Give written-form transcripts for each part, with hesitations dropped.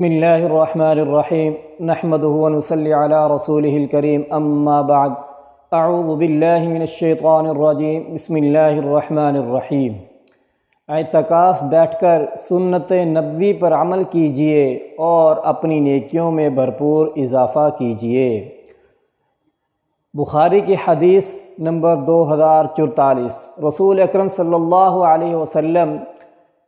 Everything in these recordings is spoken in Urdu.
بسم اللہ الرحمن الرحیم نحمده ونصلی علی رسولہ الکریم اما بعد اعوذ باللہ من الشیطان الرجیم بسم اللہ الرحمن الرحیم۔ اعتکاف بیٹھ کر سنت نبوی پر عمل کیجئے اور اپنی نیکیوں میں بھرپور اضافہ کیجئے۔ بخاری کی حدیث نمبر 2044۔ رسول اکرم صلی اللہ علیہ وسلم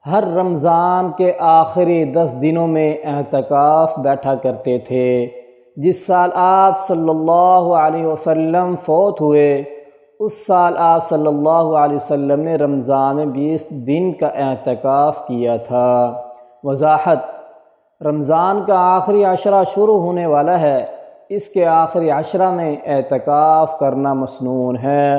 ہر رمضان کے آخری 10 دنوں میں اعتکاف بیٹھا کرتے تھے۔ جس سال آپ صلی اللہ علیہ وسلم فوت ہوئے اس سال آپ صلی اللہ علیہ وسلم نے رمضان میں 20 دن کا اعتکاف کیا تھا۔ وضاحت: رمضان کا آخری عشرہ شروع ہونے والا ہے، اس کے آخری عشرہ میں اعتکاف کرنا مسنون ہے۔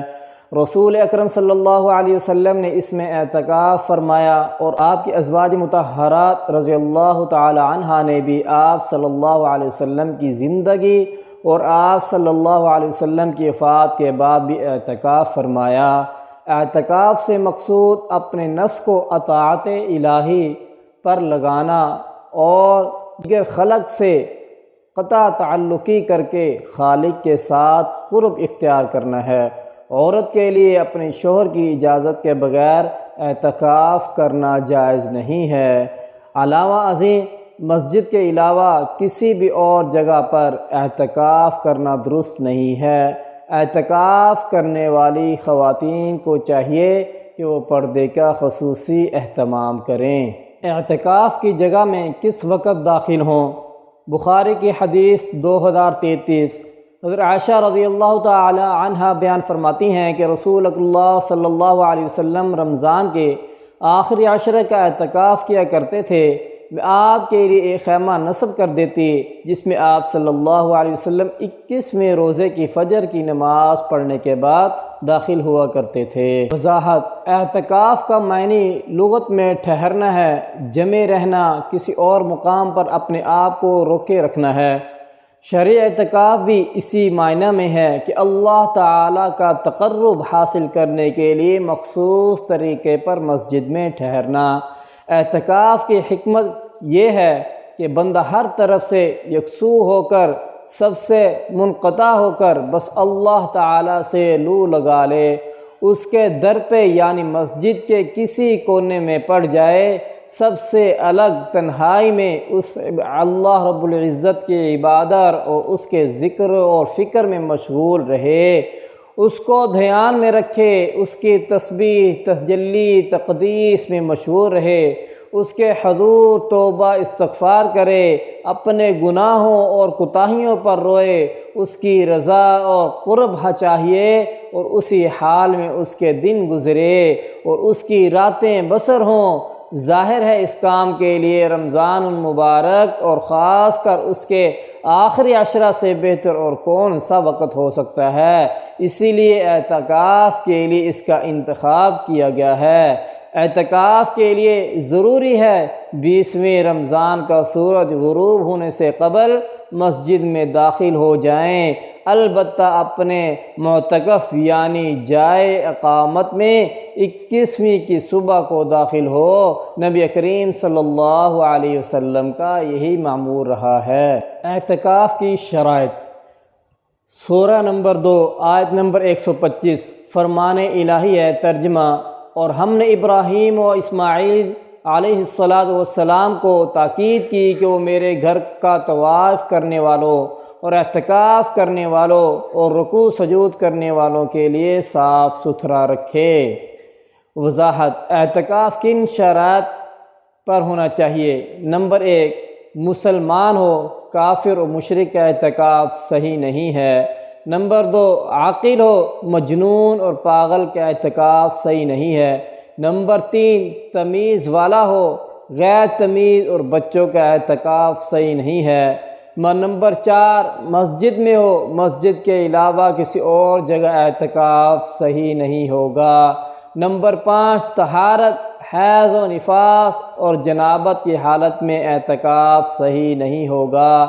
رسول اکرم صلی اللہ علیہ وسلم نے اس میں اعتکاف فرمایا اور آپ کی ازواج مطہرات رضی اللہ تعالی عنہا نے بھی آپ صلی اللہ علیہ وسلم کی زندگی اور آپ صلی اللہ علیہ وسلم کی وفات کے بعد بھی اعتکاف فرمایا۔ اعتکاف سے مقصود اپنے نفس کو اطاعت الہی پر لگانا اور دیگر خلق سے قطع تعلقی کر کے خالق کے ساتھ قرب اختیار کرنا ہے۔ عورت کے لیے اپنے شوہر کی اجازت کے بغیر اعتکاف کرنا جائز نہیں ہے۔ علاوہ ازیں مسجد کے علاوہ کسی بھی اور جگہ پر اعتکاف کرنا درست نہیں ہے۔ اعتکاف کرنے والی خواتین کو چاہیے کہ وہ پردے کا خصوصی اہتمام کریں۔ اعتکاف کی جگہ میں کس وقت داخل ہوں؟ بخاری کی حدیث 2033۔ حضرت عائشہ رضی اللہ تعالی عنہا بیان فرماتی ہیں کہ رسول اللہ صلی اللہ علیہ وسلم رمضان کے آخری عشرے کا اعتکاف کیا کرتے تھے۔ میں آپ کے لیے ایک خیمہ نصب کر دیتی جس میں آپ صلی اللہ علیہ وسلم 21ویں روزے کی فجر کی نماز پڑھنے کے بعد داخل ہوا کرتے تھے۔ وضاحت: اعتکاف کا معنی لغت میں ٹھہرنا ہے، جمع رہنا، کسی اور مقام پر اپنے آپ کو روکے رکھنا ہے۔ شرعی اعتکاف بھی اسی معنی میں ہے کہ اللہ تعالیٰ کا تقرب حاصل کرنے کے لیے مخصوص طریقے پر مسجد میں ٹھہرنا۔ اعتکاف کی حکمت یہ ہے کہ بندہ ہر طرف سے یکسو ہو کر، سب سے منقطع ہو کر بس اللہ تعالیٰ سے لو لگا لے، اس کے در پہ یعنی مسجد کے کسی کونے میں پڑ جائے، سب سے الگ تنہائی میں اس اللہ رب العزت کی عبادت اور اس کے ذکر اور فکر میں مشغول رہے، اس کو دھیان میں رکھے، اس کی تسبیح، تجلی، تقدیس میں مشغول رہے، اس کے حضور توبہ استغفار کرے، اپنے گناہوں اور کوتاہیوں پر روئے، اس کی رضا اور قرب چاہیے اور اسی حال میں اس کے دن گزرے اور اس کی راتیں بسر ہوں۔ ظاہر ہے اس کام کے لیے رمضان المبارک اور خاص کر اس کے آخری عشرہ سے بہتر اور کون سا وقت ہو سکتا ہے، اسی لیے اعتکاف کے لیے اس کا انتخاب کیا گیا ہے۔ اعتکاف کے لیے ضروری ہے 20ویں رمضان کا سورج غروب ہونے سے قبل مسجد میں داخل ہو جائیں، البتہ اپنے معتکف یعنی جائے اقامت میں 21ویں کی صبح کو داخل ہو۔ نبی کریم صلی اللہ علیہ وسلم کا یہی معمول رہا ہے۔ اعتکاف کی شرائط۔ سورہ نمبر 2 آیت نمبر 125 فرمان الہی ہے۔ ترجمہ: اور ہم نے ابراہیم و اسماعیل علیہ السلام کو تاکید کی کہ وہ میرے گھر کا طواف کرنے والوں اور اعتکاف کرنے والوں اور رکوع سجود کرنے والوں کے لیے صاف ستھرا رکھے۔ وضاحت: اعتکاف کن شرائط پر ہونا چاہیے؟ نمبر 1، مسلمان ہو، کافر و مشرک کا اعتکاف صحیح نہیں ہے۔ نمبر 2، عاقل ہو، مجنون اور پاگل کا اعتکاف صحیح نہیں ہے۔ نمبر 3، تمیز والا ہو، غیر تمیز اور بچوں کا اعتکاف صحیح نہیں ہے۔ نمبر 4، مسجد میں ہو، مسجد کے علاوہ کسی اور جگہ اعتکاف صحیح نہیں ہوگا۔ نمبر 5، طہارت، حیض و نفاس اور جنابت کی حالت میں اعتکاف صحیح نہیں ہوگا۔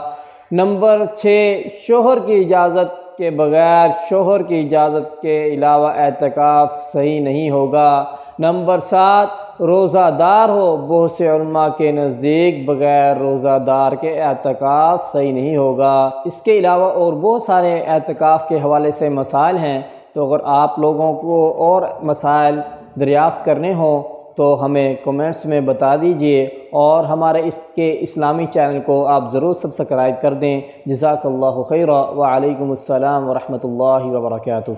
نمبر 6، شوہر کی اجازت کے بغیر شوہر کی اجازت کے علاوہ اعتکاف صحیح نہیں ہوگا۔ نمبر 7، روزہ دار ہو، بہت سے علماء کے نزدیک بغیر روزہ دار کے اعتکاف صحیح نہیں ہوگا۔ اس کے علاوہ اور بہت سارے اعتکاف کے حوالے سے مسائل ہیں، تو اگر آپ لوگوں کو اور مسائل دریافت کرنے ہوں تو ہمیں کمنٹس میں بتا دیجئے، اور ہمارے اس کے اسلامی چینل کو آپ ضرور سبسکرائب کر دیں۔ جزاک اللہ خیرا، وعلیکم السلام ورحمۃ اللہ وبرکاتہ۔